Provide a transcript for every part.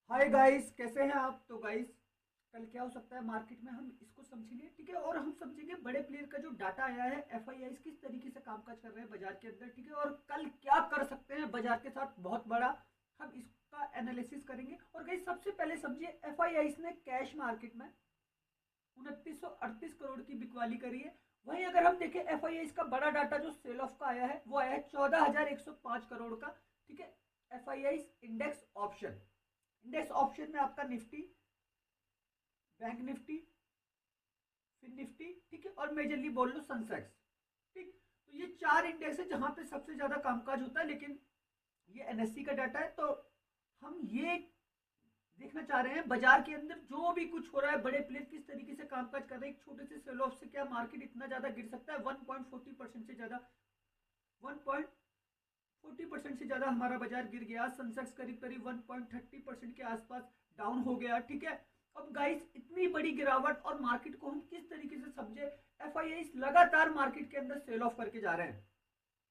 Hi guys, कैसे हैं आप? तो गाइस, कल क्या हो सकता है मार्केट में, हम इसको समझेंगे, ठीक है। और हम समझेंगे बड़े प्लेयर का जो डाटा आया है, एफआईआई किस तरीके से कामकाज कर रहे हैं बाजार के अंदर, ठीक है। और कल क्या कर सकते हैं बाजार के साथ बहुत बड़ा, हम इसका एनालिसिस करेंगे। और गाइस, सबसे पहले समझिए, एफआईआई ने कैश मार्केट में 2938 करोड़ की बिकवाली करी है। वहीं अगर हम देखें एफआईआई का बड़ा डाटा जो सेल ऑफ का आया है, वो आया है 14,105 करोड़ का, ठीक है। एफआईआई इंडेक्स ऑप्शन में आपका Nifty, bank Nifty, fin Nifty, ठीक है, और मेजरली बोल लो सेंसेक्स, ठीक। तो ये चार इंडेक्स है जहां पे सबसे ज्यादा कामकाज होता है। लेकिन ये एनएससी का डाटा है, तो हम ये देखना चाह रहे हैं बाजार के अंदर जो भी कुछ हो रहा है, बड़े प्लेयर किस तरीके से कामकाज कर रहे हैं। एक छोटे से सेल ऑफ से क्या मार्केट इतना ज्यादा गिर सकता है? 1.40% से ज्यादा, 1.40% से ज्यादा हमारा बाजार गिर गया। सेंसेक्स करीब करीब 1.30% के आसपास डाउन हो गया, ठीक है। अब गाइस, इतनी बड़ी गिरावट और मार्केट को हम किस तरीके से समझे? एफआईआई लगातार मार्केट के अंदर सेल ऑफ करके जा रहे हैं,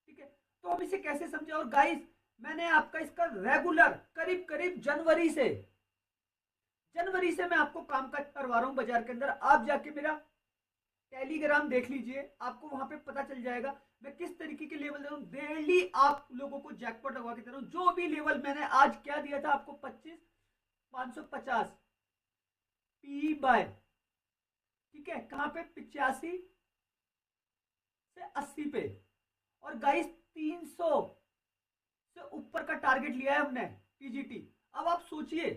ठीक है। तो हम इसे कैसे समझे? और गाइस, मैंने आपका इसका रेगुलर करीब करीब जनवरी से मैं आपको काम करवा रहा हूं बाजार के अंदर। आप जाके मेरा टेलीग्राम देख लीजिए, आपको वहां पे पता चल जाएगा मैं किस तरीके के लेवल दे रहा हूं। डेली आप लोगों को जैकपॉट लगवा के दे रहा हूं। जो भी लेवल मैंने आज क्या दिया था आपको, 25,550 पी बाय, ठीक है, कहां पे? 85 से 80 पे। और गाइस, 300 से ऊपर का टारगेट लिया है हमने पीजीटी। अब आप सोचिए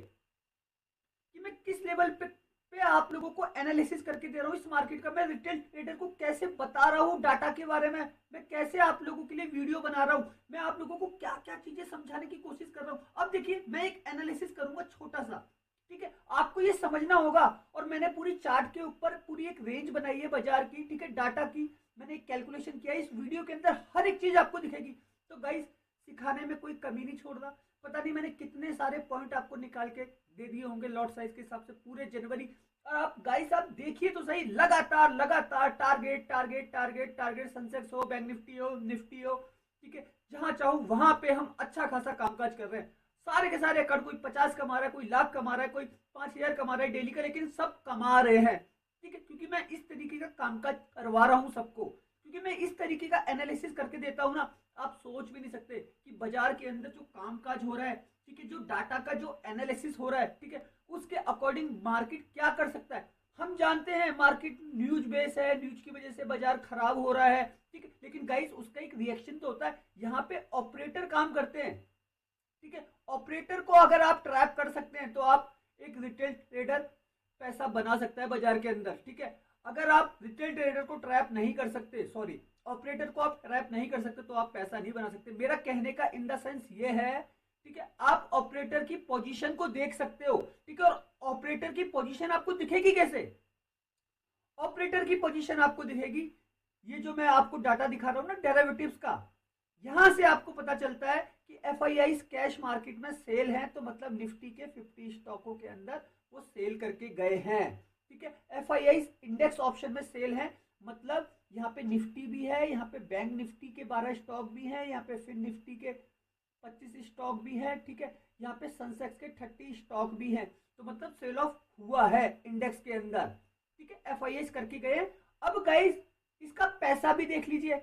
कि मैं किस लेवल पे आप लोगों को एनालिसिस करके दे रहा हूं इस मार्केट का। मैं रिटेल ट्रेडर को कैसे बता रहा हूं डाटा के बारे में, मैं कैसे आप लोगों के लिए वीडियो बना रहा हूं, मैं आप लोगों को क्या क्या चीजें समझाने की कोशिश कर रहा हूं। अब देखिए, मैं एक एनालिसिस करूंगा छोटा सा, ठीक है, आपको ये समझना होगा। और मैंने पूरी चार्ट के ऊपर पूरी एक रेंज बनाई है बाजार की, ठीक है, डाटा की मैंने एक कैलकुलेशन किया है। इस वीडियो के अंदर हर एक चीज आपको दिखेगी। तो गाइस, सिखाने में कोई कमी नहीं छोड़ रहा। पता नहीं मैंने कितने सारे पॉइंट आपको निकाल के दे दिए होंगे लॉट साइज के हिसाब से पूरे जनवरी। और आप गाइस, आप देखिए तो सही, लगातार लगातार target target target target, Sensex हो, बैंक निफ्टी हो, ठीक है, जहां चाहो वहां पे हम अच्छा खासा कामकाज कर रहे हैं। सारे के सारे अकाउंट, कोई 50 कमा रहा है, कोई लाख कमा रहा है, कोई 5,000 कमा रहा है डेली का, लेकिन सब कमा रहे हैं, ठीक है। क्योंकि मैं इस तरीके का कामकाज करवा रहा हूं सबको, क्योंकि मैं इस तरीके का एनालिसिस करके देता हूं ना। आप सोच भी नहीं सकते कि बाजार के अंदर जो कामकाज हो रहा है, ठीक है, जो डाटा का जो एनालिसिस हो रहा है, ठीक है, उसके अकॉर्डिंग मार्केट क्या कर सकता है। हम जानते हैं मार्केट न्यूज बेस है, न्यूज की वजह से बाजार खराब हो रहा है, ठीक है, लेकिन गाइस, उसका एक रिएक्शन तो होता है। यहाँ पे ऑपरेटर काम करते हैं, ठीक है। ऑपरेटर को अगर आप ट्रैप कर सकते हैं तो आप एक रिटेल ट्रेडर पैसा बना सकता है बाजार के अंदर, ठीक है। अगर आप रिटेल ट्रेडर को ट्रैप नहीं कर सकते, सॉरी, ऑपरेटर को आप ट्रैप नहीं कर सकते, तो आप पैसा नहीं बना सकते। मेरा कहने का इन द सेंस ये है, ठीक है, आप ऑपरेटर की पोजीशन को देख सकते हो, ठीक है। और ऑपरेटर की पोजीशन आपको दिखेगी कैसे? ऑपरेटर की पोजीशन आपको दिखेगी, ये जो मैं आपको डाटा दिखा रहा हूं ना डेरिवेटिव्स का, यहां से आपको पता चलता है कि एफआईआई कैश मार्केट में सेल है, तो मतलब निफ्टी के 50 स्टॉकों के अंदर वो सेल करके गए हैं, ठीक है। एफआईआई इंडेक्स ऑप्शन में सेल है, मतलब यहाँ पे निफ्टी भी है, यहाँ पे बैंक निफ्टी के 12 स्टॉक भी है, यहाँ पे फिन निफ्टी के 25 स्टॉक भी है, ठीक है, यहाँ पे सेंसेक्स के 30 स्टॉक भी है। तो मतलब सेल ऑफ हुआ है इंडेक्स के अंदर, ठीक है, एफआईआई करके गए। अब गाइस, इसका पैसा भी देख लीजिए।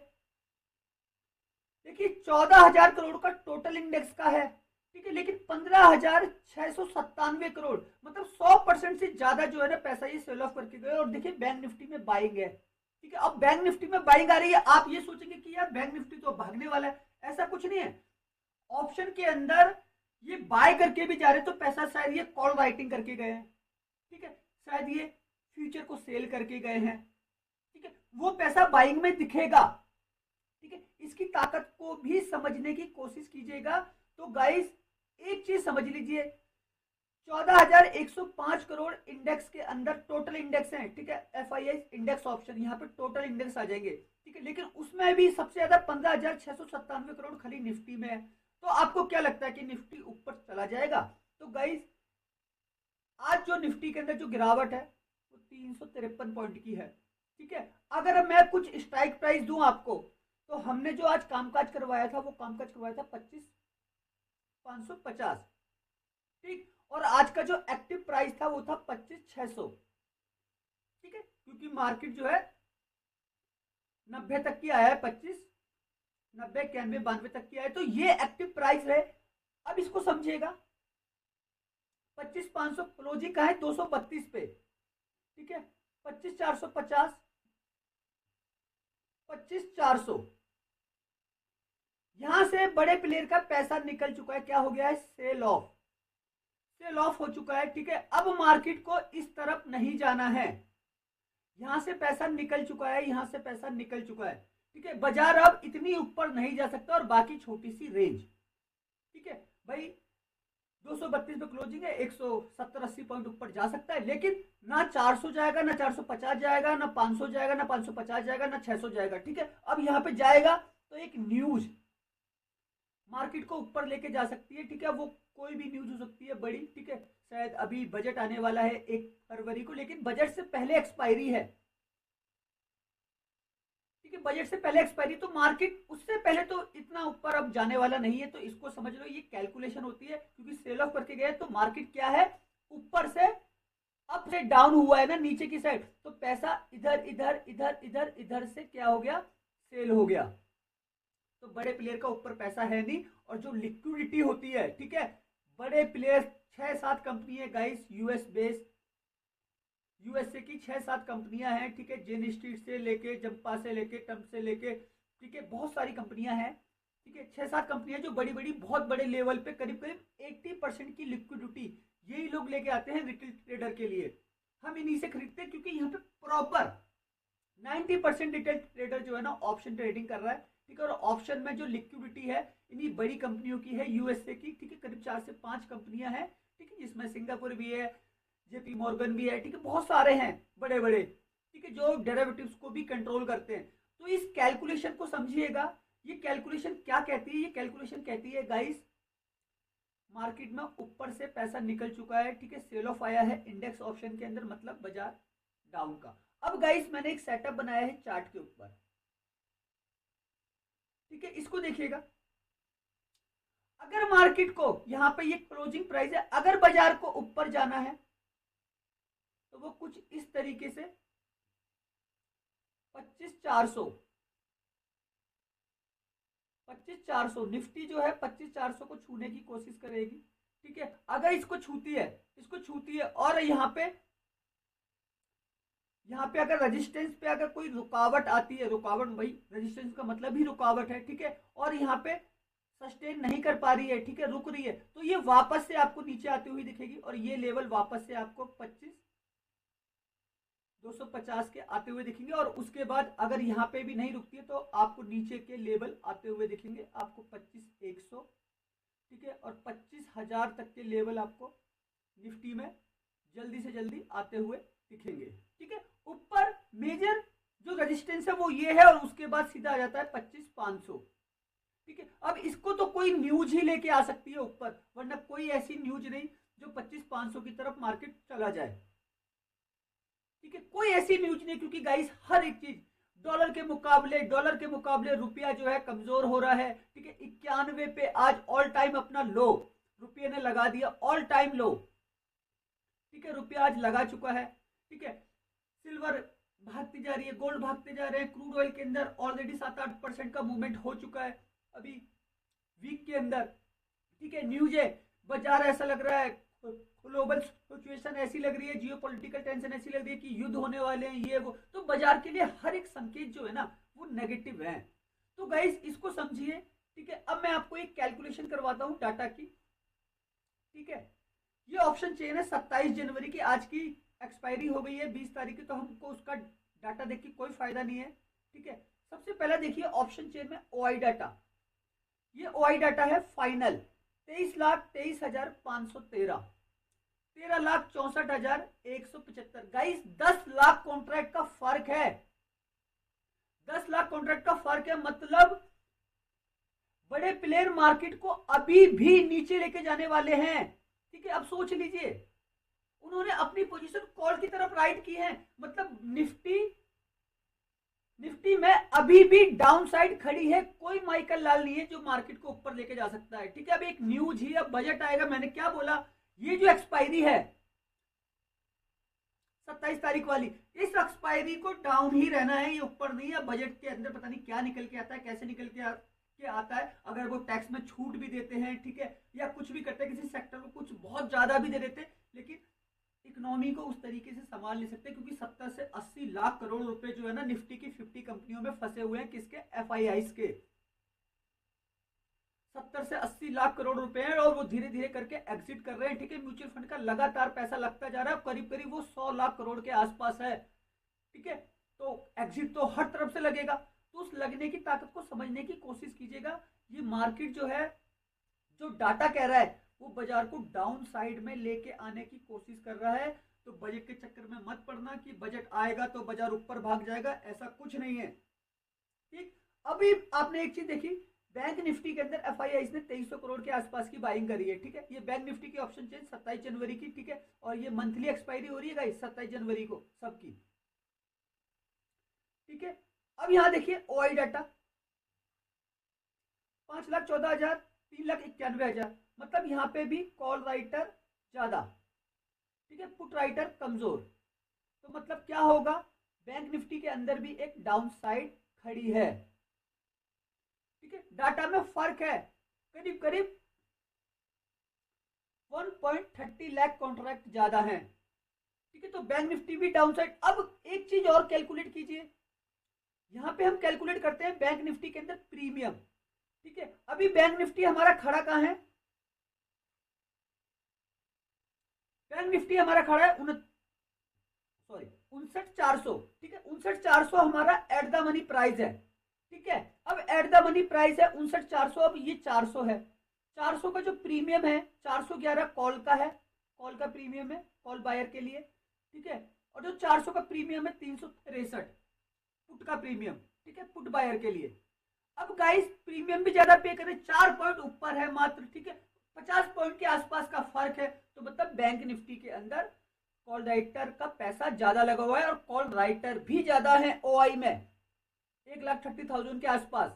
देखिए, 14,000 करोड़ का टोटल इंडेक्स का है, ठीक है, लेकिन 15,697 करोड़, मतलब 100% से ज्यादा जो है ना पैसा ये सेल ऑफ करके गए। और देखिए, बैंक निफ्टी में बाइंग है, ठीक है। अब बैंक निफ्टी में बाइंग आ रही है, आप ये सोचेंगे कि यार बैंक निफ्टी तो भागने वाला है, ऐसा कुछ नहीं है। ऑप्शन के अंदर ये बाय करके भी जा रहे, तो पैसा शायद ये कॉल राइटिंग करके गए हैं, ठीक है, शायद ये फ्यूचर को सेल करके गए हैं, ठीक है, वो पैसा बाइंग में दिखेगा, ठीक है। इसकी ताकत को भी समझने की कोशिश कीजिएगा। तो गाइस, एक चीज समझ लीजिए, 14,105 करोड़ इंडेक्स के अंदर टोटल इंडेक्स है, ठीक है, एफआईआई इंडेक्स ऑप्शन, यहाँ पे टोटल इंडेक्स आ जाएंगे, ठीक है। लेकिन उसमें भी सबसे ज्यादा 15,697 करोड़ खाली निफ्टी में है। तो आपको क्या लगता है कि निफ्टी ऊपर चला जाएगा? तो गाइस, आज जो निफ्टी के अंदर जो गिरावट है वो 353 पॉइंट की है, ठीक है। अगर मैं कुछ स्ट्राइक प्राइस दूं आपको, तो हमने जो आज कामकाज करवाया था वो कामकाज करवाया था 25,550, ठीक। और आज का जो एक्टिव प्राइस था वो था 25,600, ठीक है, क्योंकि मार्केट जो है 90 तक की आया है, 25, 90, 91, 92 तक की आया है, तो ये एक्टिव प्राइस है। अब इसको समझिएगा, 25,500 क्लोजिंग का है 232 पे, ठीक है, 25,450, 25,400, यहां से बड़े प्लेयर का पैसा निकल चुका है, क्या हो गया है, सेल ऑफ, सेल ऑफ हो चुका है, ठीक है। अब मार्केट को इस तरफ नहीं जाना है, यहां से पैसा निकल चुका है, यहां से पैसा निकल चुका है, ठीक है। बाजार अब इतनी ऊपर नहीं जा सकता, और बाकी छोटी सी रेंज, ठीक है भाई, 232 पे क्लोजिंग है, 170-80 पॉइंट ऊपर जा सकता है, लेकिन ना 400 जाएगा, ना 450 जाएगा, ना 500 जाएगा, ना 550 जाएगा, ना 600 जाएगा, ठीक है। अब यहाँ पे जाएगा तो एक न्यूज मार्केट को ऊपर लेके जा सकती है, ठीक है। वो कोई भी न्यूज हो सकती है बड़ी, ठीक है, शायद अभी बजट आने वाला है 1 फरवरी को, लेकिन बजट से पहले एक्सपायरी है, ठीक है, बजट से पहले एक्सपायरी, तो मार्केट उससे पहले तो इतना ऊपर अब जाने वाला नहीं है, तो इसको समझ लो ये कैलकुलेशन होती है, क्योंकि सेल ऑफ करके गए तो मार्केट क्या है, ऊपर से अप से डाउन हुआ है ना, नीचे की साइड, तो पैसा इधर इधर इधर इधर इधर से क्या हो गया, सेल हो गया, तो बड़े प्लेयर का ऊपर पैसा है नहीं, और जो लिक्विडिटी होती है, ठीक है, बड़े प्लेयर 6-7 कंपनी है गाइस, यूएस बेस्ड, यूएसए की 6-7 कंपनियां हैं, ठीक है, जेन स्ट्रीट से लेके, जंपा से लेके, टम्प से लेके, ठीक है, बहुत सारी कंपनियां हैं, ठीक है, 6-7 कंपनियां जो बड़ी बड़ी बहुत बड़े लेवल पे करीब करीब 80% की लिक्विडिटी यही लोग लेके आते हैं रिटेल ट्रेडर के लिए, हम इन्हीं से खरीदते हैं, क्योंकि यहाँ पे प्रॉपर 90% रिटेल ट्रेडर जो है ना ऑप्शन ट्रेडिंग कर रहा है, ठीक है, और ऑप्शन में जो लिक्विडिटी है इन्हीं बड़ी कंपनियों की है, यूएसए की, ठीक है, करीब 4 से 5 कंपनियां हैं, ठीक है, जिसमें सिंगापुर भी है, जेपी मॉर्गन भी है, ठीक है, बहुत सारे हैं बड़े बड़े, ठीक है, जो डेरिवेटिव्स को भी कंट्रोल करते हैं। तो इस कैलकुलेशन को समझिएगा, ये कैलकुलेशन क्या कहती है, ये कैलकुलेशन कहती है गाइस, मार्केट में ऊपर से पैसा निकल चुका है, ठीक है, सेल ऑफ आया है इंडेक्स ऑप्शन के अंदर, मतलब बाजार डाउन का। अब गाइस मैंने एक सेटअप बनाया है चार्ट के ऊपर, ठीक है, इसको देखिएगा, अगर मार्केट को यहां पे ये क्लोजिंग प्राइस है, अगर बाजार को ऊपर जाना है तो वो कुछ इस तरीके से 25,400, 25,400 निफ्टी जो है 25,400 को छूने की कोशिश करेगी, ठीक है। अगर इसको छूती है, इसको छूती है, और यहाँ पे अगर रेजिस्टेंस पे अगर कोई रुकावट आती है, रुकावट भाई रेजिस्टेंस का मतलब ही रुकावट है, ठीक है, और यहाँ पे सस्टेन नहीं कर पा रही है, ठीक है, रुक रही है, तो ये वापस से आपको नीचे आती हुई दिखेगी, और ये लेवल वापस से आपको 25,250 के आते हुए दिखेंगे, और उसके बाद अगर यहाँ पे भी नहीं रुकती है तो आपको नीचे के लेवल आते हुए दिखेंगे, आपको 25,100, ठीक है, और 25,000 तक के लेवल आपको निफ्टी में जल्दी से जल्दी आते हुए दिखेंगे, ठीक है। ऊपर मेजर जो रेजिस्टेंस है वो ये है, और उसके बाद सीधा आ जाता है 25,500, ठीक है। अब इसको तो कोई न्यूज ही लेके आ सकती है ऊपर, वरना कोई ऐसी न्यूज नहीं जो 25,500 की तरफ मार्केट चला जाए, ठीक है, कोई ऐसी न्यूज नहीं, क्योंकि गाइस हर एक चीज डॉलर के मुकाबले रुपया जो है कमजोर हो रहा है, ठीक है, 91 पे आज ऑल टाइम अपना लो रुपये ने लगा दिया, ऑल टाइम लो, ठीक है, रुपया आज लगा चुका है, ठीक है, सिल्वर भागती जा रही है, गोल्ड भागते जा रहे हैं, क्रूड ऑयल के अंदर ऑलरेडी 7-8% का मूवमेंट हो चुका है अभी वीक के अंदर, ठीक है, न्यूज है, बाजार ऐसा लग रहा है, ग्लोबल सिचुएशन ऐसी लग रही है, जियो पॉलिटिकल टेंशन ऐसी लग रही है कि युद्ध होने वाले हैं, ये वो, तो बाजार के लिए हर एक संकेत जो है ना वो नेगेटिव है। तो गाइस इसको समझिए, ठीक है। अब मैं आपको एक कैलकुलेशन करवाता हूं डाटा की, ठीक है, ये ऑप्शन चेन है 27 जनवरी की, आज की एक्सपायरी हो गई है 20 तारीख की, तो हमको उसका डाटा देख के कोई फायदा नहीं है, ठीक है। सबसे पहले देखिए ऑप्शन चेन में ओआई डाटा, ये ओआई डाटा है फाइनल 23,23,513, 13,64,175, गाइस 10 लाख कॉन्ट्रैक्ट का फर्क है, 10 लाख कॉन्ट्रैक्ट का फर्क है, मतलब बड़े प्लेयर मार्केट को अभी भी नीचे लेके जाने वाले हैं, ठीक है। अब सोच लीजिए, उन्होंने अपनी पोजीशन कॉल की तरफ राइट की है, मतलब निफ्टी में अभी भी डाउन साइड खड़ी है, कोई माइकल लाल नहीं है जो मार्केट को ऊपर लेके जा सकता है, ठीक है। अब एक न्यूज ही, अब बजट आएगा, मैंने क्या बोला, ये जो एक्सपायरी है 27 तारीख वाली, इस एक्सपायरी को डाउन ही रहना है, ये ऊपर नहीं है। बजट के अंदर पता नहीं क्या निकल के आता है, कैसे निकल के आता है। अगर वो टैक्स में छूट भी देते हैं, ठीक है, या कुछ भी करते हैं, किसी सेक्टर को कुछ बहुत ज्यादा भी दे देते हैं, लेकिन इकोनॉमी को उस तरीके से संभाल नहीं सकते, क्योंकि 70 से 80 लाख करोड़ रुपए जो है ना निफ्टी की 50 कंपनियों में फंसे हुए हैं। किसके? एफआईआईज के। 70 से 80 लाख करोड़ रुपए हैं और वो धीरे धीरे करके एग्जिट कर रहे हैं, ठीक है। म्यूचुअल फंड का लगातार पैसा लगता जा रहा है, करीब करीब वो 100 लाख करोड़ के आसपास है, ठीक है। तो एग्जिट तो हर तरफ से लगेगा, तो उस लगने की ताकत को समझने की कोशिश कीजिएगा। ये मार्केट जो है, जो डाटा कह रहा है, वो बाजार को डाउन साइड में लेके आने की कोशिश कर रहा है। तो बजट के चक्कर में मत पड़ना कि बजट आएगा तो बाजार ऊपर भाग जाएगा, ऐसा कुछ नहीं है, ठीक। अभी आपने एक चीज देखी, बैंक निफ्टी के अंदर एफआईआई ने 2300 करोड़ के आसपास की बाइंग करी है, ठीक है। ये बैंक निफ्टी की ऑप्शन चेंज 27 जनवरी की, ठीक है, और ये मंथली एक्सपायरी हो रही है गाइस 27 जनवरी को सबकी, ठीक है। अब यहां देखिए ओआई डाटा 5,14,000, 3,91,000, मतलब यहां पे भी कॉल राइटर ज्यादा, ठीक है, पुट राइटर कमजोर। तो मतलब क्या होगा, बैंक निफ्टी के अंदर भी एक डाउन साइड खड़ी है, ठीक है। डाटा में फर्क है, करीब करीब 1.30 लाख कॉन्ट्रैक्ट ज्यादा है, ठीक है। तो बैंक निफ्टी भी डाउन साइड। अब एक चीज और कैलकुलेट कीजिए, यहां पे हम कैलकुलेट करते हैं बैंक निफ्टी के अंदर प्रीमियम, ठीक है। अभी बैंक निफ्टी हमारा खड़ा कहां है, बैंक निफ्टी हमारा खड़ा है 59,400, ठीक है। 59,400 हमारा एट द मनी प्राइस है, ठीक है। अब एट द मनी प्राइस है 59,400, अब ये 400 है। 400 का जो प्रीमियम है 411 कॉल का है, कॉल का प्रीमियम है कॉल बायर के लिए, ठीक है। और जो 400 का प्रीमियम है 363 पुट का प्रीमियम, ठीक है, पुट बायर के लिए। अब गाइस प्रीमियम भी ज्यादा पे करें, 4 पॉइंट ऊपर है मात्र, ठीक है, 50 पॉइंट के आसपास का फर्क है। तो मतलब बैंक निफ्टी के अंदर कॉल राइटर का पैसा ज्यादा लगा हुआ है और कॉल राइटर भी ज्यादा है ओआई में, 1,30,000 के आसपास,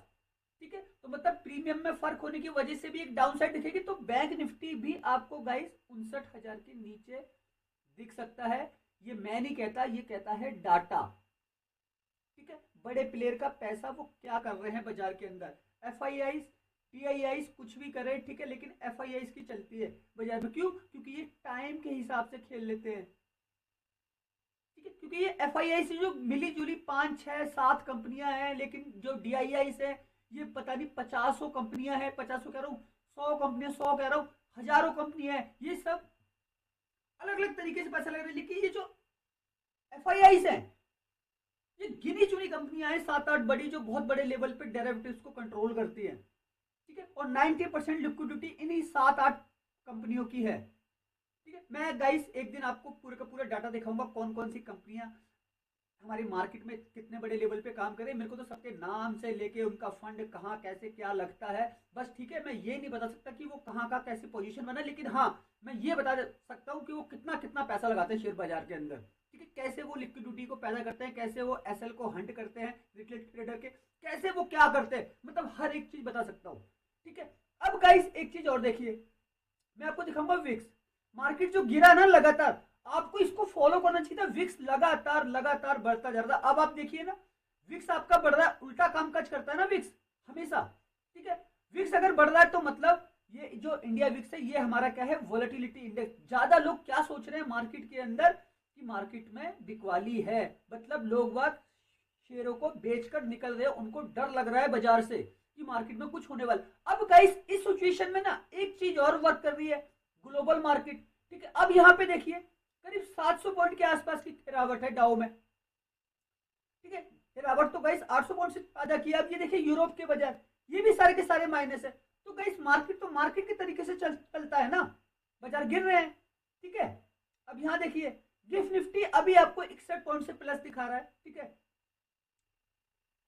ठीक है। तो मतलब प्रीमियम में फर्क होने की वजह से भी एक डाउन साइड दिखेगी। तो बैंक निफ्टी भी आपको गाइस 59,000 के नीचे दिख सकता है। ये मैं नहीं कहता, ये कहता है डाटा, ठीक है। बड़े प्लेयर का पैसा वो क्या कर रहे हैं बाजार के अंदर, एफआईआई टीआईआई कुछ भी करे, ठीक है, लेकिन एफआईआई की चलती है बाजार में। क्यों? क्योंकि ये टाइम के हिसाब से खेल लेते हैं, ठीक है। क्योंकि ये एफआईआई से जो मिली जुली 5, 6, 7 कंपनियां हैं, लेकिन जो डीआईआई से ये पता नहीं 50 कंपनियां हैं, 50 कह रहा हूँ, 100 कंपनियां, 100 कह रहा हूँ, हजारों कंपनियां हैं। ये सब अलग अलग तरीके से पैसा लग रहा है, लेकिन ये जो एफआईआई है ये गिनी चुनी कंपनियां हैं, 7-8 बड़ी, जो बहुत बड़े लेवल पे डेरिवेटिव्स को कंट्रोल करती हैं, ठीक है। और 90% लिक्विडिटी इन्हीं 7-8 कंपनियों की है, ठीक है। मैं गाइस एक दिन आपको पूरे का पूरा डाटा दिखाऊंगा, कौन कौन सी कंपनियां हमारी मार्केट में कितने बड़े लेवल पे काम करें। मेरे को तो सबके नाम से लेके उनका फंड कहाँ कैसे क्या लगता है बस, ठीक है। मैं ये नहीं बता सकता कि वो कहाँ का कैसे पोजीशन बना, लेकिन हाँ मैं ये बता सकता हूँ कि वो कितना कितना पैसा लगाते हैं शेयर बाजार के अंदर, ठीक है। कैसे वो लिक्विडिटी को पैदा करते हैं, कैसे वो एसएल को हंट करते हैं रिटेल ट्रेडर के, कैसे वो क्या करते हैं, मतलब हर एक चीज बता सकता हूँ, ठीक है। अब गाइस एक चीज और देखिए, मैं आपको दिखाऊंगा विक्स। मार्केट जो गिरा ना लगातार, आपको इसको फॉलो करना चाहिए था। विक्स लगातार लगातार बढ़ता जा रहा था। अब आप देखिए ना, विक्स आपका बढ़ रहा है, उल्टा काम काज करता है ना विक्स हमेशा, ठीक है। विक्स अगर बढ़ रहा है तो मतलब ये जो इंडिया विक्स है ये हमारा क्या है, वोलेटिलिटी इंडेक्स। ज्यादा लोग क्या सोच रहे हैं मार्केट के अंदर कि मार्केट में बिकवाली है, मतलब लोग बात शेयरों को बेचकर निकल रहे हैं, उनको डर लग रहा है बाजार से कि मार्केट में कुछ होने वाला। अब गाइस इस सिचुएशन में ना एक चीज और वर्क कर रही है, ग्लोबल मार्केट, ठीक है। अब यहां पे देखिए करीब 700 पॉइंट के आसपास की गिरावट है डाउ में, ठीक है। गिरावट तो गाइस 800 पॉइंट से ज्यादा किया। अब ये देखिए यूरोप के बाजार, ये भी सारे के सारे माइनस है। तो गाइस मार्केट तो मार्केट के तरीके से चलता है ना, बाजार गिर रहे हैं, ठीक है। अब यहां देखिए गिफ्ट निफ्टी अभी आपको 61 पॉइंट से प्लस दिखा रहा है, ठीक है।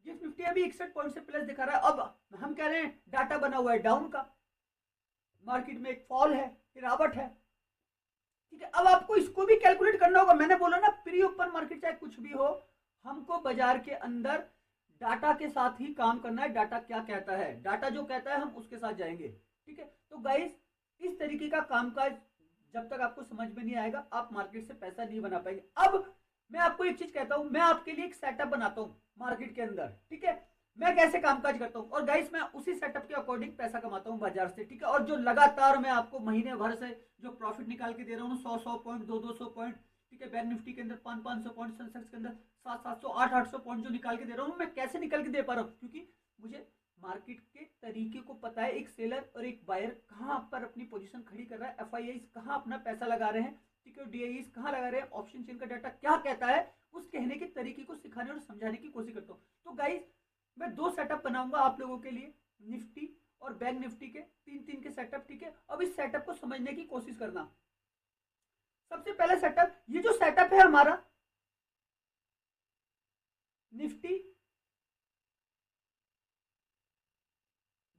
गिफ्ट निफ्टी अभी 61 पॉइंट से प्लस दिखा रहा है। अब हम कह रहे हैं डाटा बना हुआ है डाउन का, मार्केट में एक फॉल है, गिरावट है, ठीक है। अब आपको इसको भी कैलकुलेट करना होगा। मैंने बोला ना प्री ओपन मार्केट चाहे कुछ भी हो, हमको बाजार के अंदर डाटा के साथ ही काम करना है। डाटा क्या कहता है, डाटा जो कहता है हम उसके साथ जाएंगे, ठीक है। तो गाइस इस तरीके का कामकाज जब तक आपको समझ में नहीं आएगा आप मार्केट से पैसा नहीं बना पाएंगे। अब मैं आपको एक चीज कहता हूं, मैं आपके लिए एक सेटअप बनाता हूं मार्केट के अंदर, ठीक है, मैं कैसे कामकाज करता हूं, और गाइस मैं उसी सेटअप के अकॉर्डिंग पैसा कमाता हूं बाजार से, ठीक है। और जो लगातार मैं आपको महीने भर से जो प्रॉफिट निकाल के दे रहा हूँ 100 पॉइंट 200 पॉइंट, ठीक है, बैंक निफ्टी के अंदर 500 पॉइंट, सेंसेक्स के अंदर 700 800 पॉइंट जो निकाल के दे रहा हूँ, मैं कैसे निकाल के दे पा रहा हूँ, क्योंकि मुझे मार्केट के तरीके को पता है। एक सेलर और एक बायर कहाँ पर अपनी पोजीशन खड़ी कर रहा है, एफआईआई कहाँ अपना पैसा लगा रहे हैं, ठीक है, डीआई कहाँ लगा रहे हैं, ऑप्शन चेन का डाटा क्या कहता है, उस कहने के तरीके को सिखाने और समझाने की कोशिश करता हूँ। तो गाइस मैं 2 सेटअप बनाऊंगा आप लोगों के लिए, निफ्टी और बैंक निफ्टी के 3 के सेटअप, ठीक है। अब इस सेटअप को समझने की कोशिश करना। सबसे पहला सेटअप, ये जो सेटअप है हमारा निफ्टी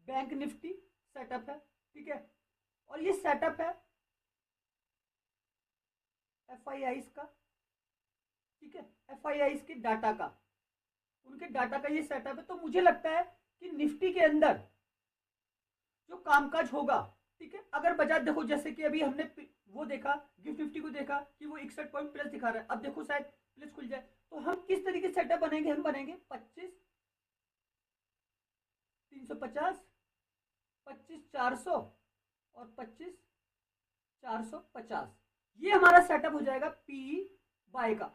बैंक निफ्टी सेटअप है, ठीक है, और ये सेटअप है एफआईआई का, ठीक है, एफआईआई के डाटा का, उनके डाटा का ये सेटअप है। तो मुझे लगता है कि निफ्टी के अंदर जो कामकाज होगा, ठीक है, अगर बाजार देखो जैसे कि अभी हमने वो देखा गिफ्ट निफ्टी को देखा कि वो 61 पॉइंट प्लस दिखा रहा है, अब देखो शायद प्लस खुल जाए, तो हम किस तरीके से सेटअप बनेंगे, हम बनेंगे 25 350 25 400 और 25 450, ये हमारा सेटअप हो जाएगा पी बाय का।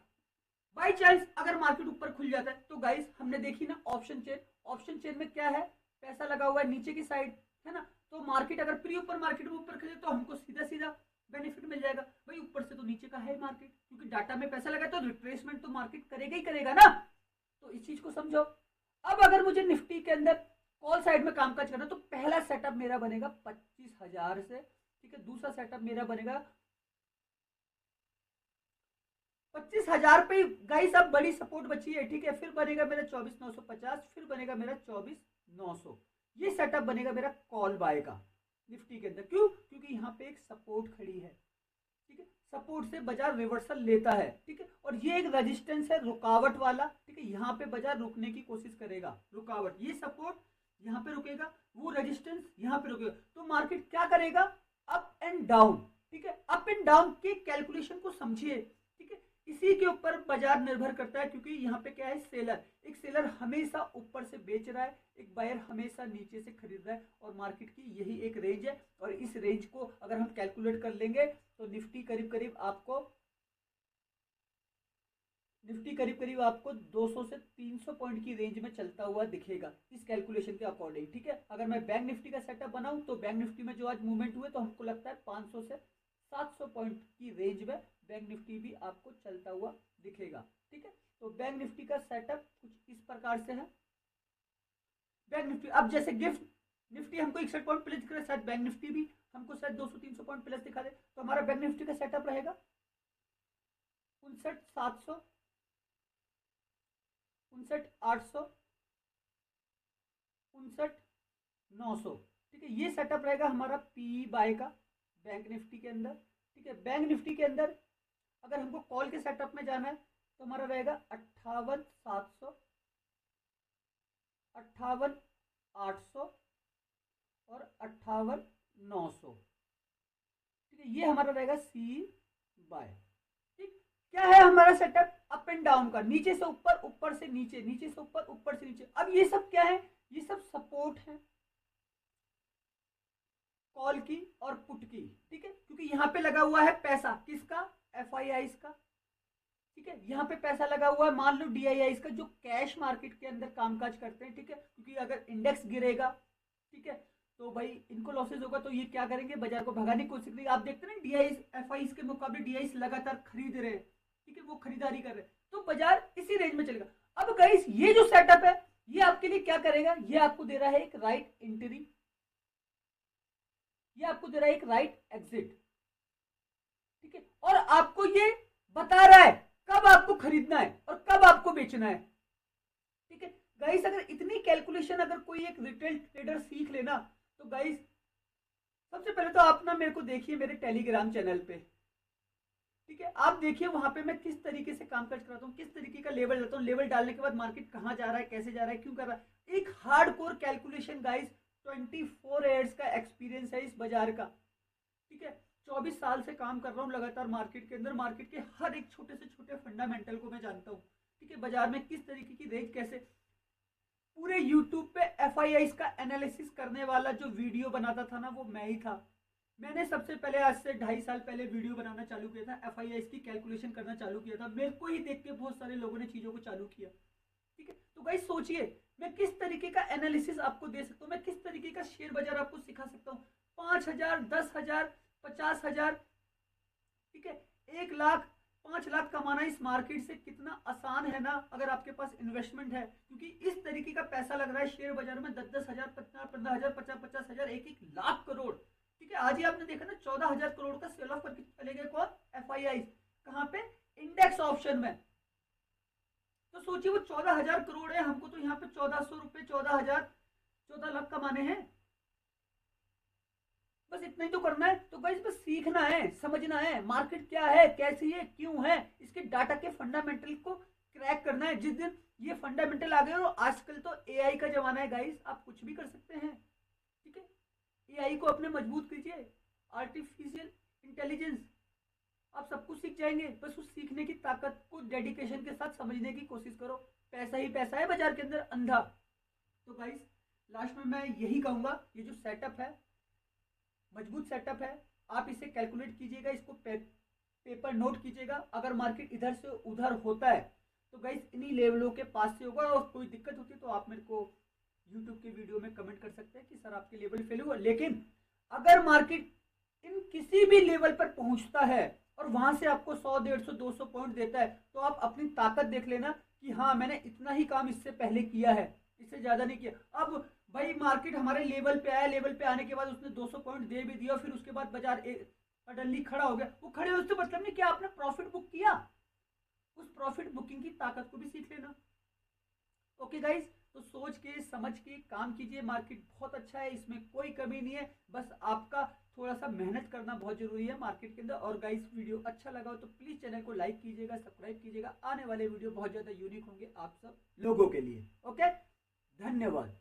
बाई चांस अगर मार्केट ऊपर खुल जाता है तो गाइस हमने देखी ना ऑप्शन चेन, ऑप्शन चेन में क्या है, पैसा लगा हुआ है नीचे की साइड, है ना, तो मार्केट अगर प्री ऊपर मार्केट में ऊपर खुले तो हमको सीधा सीधा बेनिफिट मिल जाएगा। भाई ऊपर से तो नीचे का है मार्केट, क्योंकि डाटा में पैसा लगा तो रिट्रेसमेंट तो मार्केट करेगा ही करेगा ना, तो इस चीज को समझो। अब अगर मुझे निफ्टी के अंदर कॉल साइड में कामकाज करना तो पहला सेटअप मेरा बनेगा 25,000 से, ठीक है, दूसरा सेटअप मेरा बनेगा 25,000 पे गाइस, अब बड़ी सपोर्ट बची है, ठीक है, फिर बनेगा मेरा 24,950, फिर बनेगा मेरा 24,900, ये सेटअप बनेगा मेरा कॉल बाय का निफ्टी के अंदर। क्यों? क्योंकि यहाँ पे एक सपोर्ट खड़ी है, ठीक है, सपोर्ट से बाजार रिवर्सल लेता है, ठीक है, और ये एक रेजिस्टेंस है रुकावट वाला, ठीक है, यहाँ पे बाजार रुकने की कोशिश करेगा, रुकावट, ये सपोर्ट यहाँ पे रुकेगा, वो रेजिस्टेंस यहाँ पे रुकेगा, तो मार्केट क्या करेगा, अप एंड डाउन, ठीक है, अप एंड डाउन के कैलकुलेशन को समझिए, ठीक है, इसी के ऊपर बाजार निर्भर करता है, क्योंकि यहाँ पे क्या है, सेलर, एक सेलर हमेशा ऊपर से बेच रहा है, एक बायर हमेशा नीचे से खरीद रहा है, और मार्केट की यही एक रेंज है, और इस रेंज को अगर हम कैलकुलेट कर लेंगे तो निफ्टी करीब करीब आपको 200 से 300 पॉइंट की रेंज में चलता हुआ दिखेगा इस कैलकुलेशन के अकॉर्डिंग, ठीक है। अगर मैं बैंक निफ्टी का सेटअप बनाऊं तो बैंक निफ्टी में जो आज मूवमेंट हुए तो हमको लगता है 500 से 700 पॉइंट की रेंज में बैंक निफ्टी भी आपको चलता हुआ दिखेगा, ठीक है। तो बैंक निफ्टी का सेटअप कुछ इस प्रकार से है। बैंक निफ्टी अब जैसे गिफ्ट निफ्टी हमको 61 पॉइंट प्लस दिख रहा है, शायद बैंक निफ्टी भी हमको शायद 200-300 पॉइंट प्लस दिखा दे, तो हमारा बैंक निफ्टी का सेटअप रहेगा 59,700, 59,800, 59,900, ठीक है, ये सेटअप रहेगा हमारा पी बाय का बैंक निफ्टी के अंदर, ठीक है। बैंक निफ्टी के अंदर अगर हमको कॉल के सेटअप में जाना है तो हमारा रहेगा 58,700, 58,800 और 58,900, ठीक है, ये हमारा रहेगा सी बाय, ठीक। क्या है हमारा सेटअप, अप एंड डाउन का, नीचे से ऊपर, ऊपर से नीचे, नीचे से ऊपर, ऊपर से नीचे। अब ये सब क्या है, ये सब सपोर्ट है कॉल की और पुट की, ठीक है, क्योंकि यहाँ पे लगा हुआ है पैसा किसका, एफआईआई का, ठीक है, यहाँ पे पैसा लगा हुआ है, मान लो डीआईआई का जो कैश मार्केट के अंदर कामकाज करते हैं, ठीक है, क्योंकि अगर इंडेक्स गिरेगा, ठीक है, तो भाई इनको लॉसेज होगा, तो ये क्या करेंगे, बाजार को भगाने की कोशिश करेंगे। आप देखते हैं डीआई एफआई के मुकाबले डीआई लगातार खरीद रहे हैं, ठीक है, वो खरीदारी कर रहे हैं, तो बाजार इसी रेंज में चलेगा। अब गाइस ये जो सेटअप है ये आपके लिए क्या करेगा, ये आपको दे रहा है एक राइट एंट्री, ये आपको दे रहा है एक राइट एग्जिट, ठीक है, और आपको ये बता रहा है कब आपको खरीदना है और कब आपको बेचना है, ठीक है। गाइस अगर इतनी कैलकुलेशन अगर कोई एक रिटेल ट्रेडर सीख लेना तो गाइस सबसे पहले तो आप ना मेरे को देखिए मेरे टेलीग्राम चैनल पे, ठीक है, आप देखिए वहां पे मैं किस तरीके से कामकाज कराता हूँ, किस तरीके का लेवल डालता हूँ, लेवल डालने के बाद मार्केट कहाँ जा रहा है, कैसे जा रहा है, क्यों कर रहा है, एक हार्डकोर कैलकुलेशन गाइस, 24 इयर्स का एक्सपीरियंस है इस बाजार का, ठीक है। 24 साल से काम कर रहा हूँ लगातार मार्केट के अंदर। मार्केट के हर एक छोटे से छोटे फंडामेंटल को मैं जानता हूँ, ठीक है। बाजार में किस तरीके की रेंज कैसे, पूरे यूट्यूब पे एफआईआईस का एनालिसिस करने वाला जो वीडियो बनाता था ना, वो मैं ही था। मैंने सबसे पहले आज से 2.5 साल पहले वीडियो बनाना चालू किया था, एफआईआईस की कैलकुलेशन करना चालू किया था। मेरे को ही देख के बहुत सारे लोगों ने चीजों को चालू किया, ठीक है। तो गाइस सोचिए मैं किस तरीके का एनालिसिस आपको दे सकता हूँ, मैं किस तरीके का शेयर बाजार आपको सिखा सकता हूँ। 5,000, 10,000, 50,000, ठीक है, 1 लाख, 5 लाख कमाना इस मार्केट से कितना आसान है ना, अगर आपके पास इन्वेस्टमेंट है। क्योंकि इस तरीके का पैसा लग रहा है शेयर बाजार में, 10,000, 15,000, 50,000, 1 लाख करोड़, ठीक है। आज ही आपने देखा ना 14,000 करोड़ का सेल ऑफ करके चले गए कौन, एफआईआई। कहां पे, इंडेक्स ऑप्शन में। तो सोचिए वो 14,000 करोड़ है, हमको तो यहाँ पे 1,400 रुपए, 14,000, 14 लाख कमाने हैं। बस इतना ही तो करना है। तो गाइस बस सीखना है, समझना है मार्केट क्या है, कैसी है, क्यों है, इसके डाटा के फंडामेंटल को क्रैक करना है। जिस दिन ये फंडामेंटल आ गए, और आजकल तो एआई का जमाना है गाइस, आप कुछ भी कर सकते हैं, ठीक है। एआई को अपने मजबूत कीजिए, आर्टिफिशियल इंटेलिजेंस, आप सब कुछ सीख जाएंगे। बस उस सीखने की ताकत को डेडिकेशन के साथ समझने की कोशिश करो। पैसा ही पैसा है बाजार के अंदर, अंधा। तो गाइस लास्ट में मैं यही कहूंगा, ये जो सेटअप है मजबूत सेटअप है, आप इसे कैलकुलेट कीजिएगा, इसको पेपर नोट कीजिएगा। अगर मार्केट इधर से उधर होता है तो गाइस इन्हीं लेवलों के पास से होगा, और कोई दिक्कत होती है तो आप मेरे को यूट्यूब के वीडियो में कमेंट कर सकते हैं कि सर आपके लेवल फेल हुआ। लेकिन अगर मार्केट इन किसी भी लेवल पर पहुंचता है और वहां से आपको 100, 150, 200 पॉइंट देता है, तो आप अपनी ताकत देख लेना कि हाँ मैंने इतना ही काम इससे पहले किया है, इससे ज्यादा नहीं किया। अब भाई मार्केट हमारे लेवल पे आया, लेवल पे आने के बाद उसने 200 पॉइंट दे भी दिया, फिर उसके बाद बाजार सडनली खड़ा हो गया। वो खड़े उससे मतलब नहीं कि आपने प्रॉफिट बुक किया, उस प्रॉफिट बुकिंग की ताकत को भी सीख लेना। ओके गाइस, तो सोच के समझ के काम कीजिए। मार्केट बहुत अच्छा है, इसमें कोई कमी नहीं है, बस आपका थोड़ा सा मेहनत करना बहुत जरूरी है मार्केट के अंदर। और गाइस वीडियो अच्छा लगा हो तो प्लीज चैनल को लाइक कीजिएगा, सब्सक्राइब कीजिएगा। आने वाले वीडियो बहुत ज्यादा यूनिक होंगे आप सब लोगों के लिए। ओके, धन्यवाद।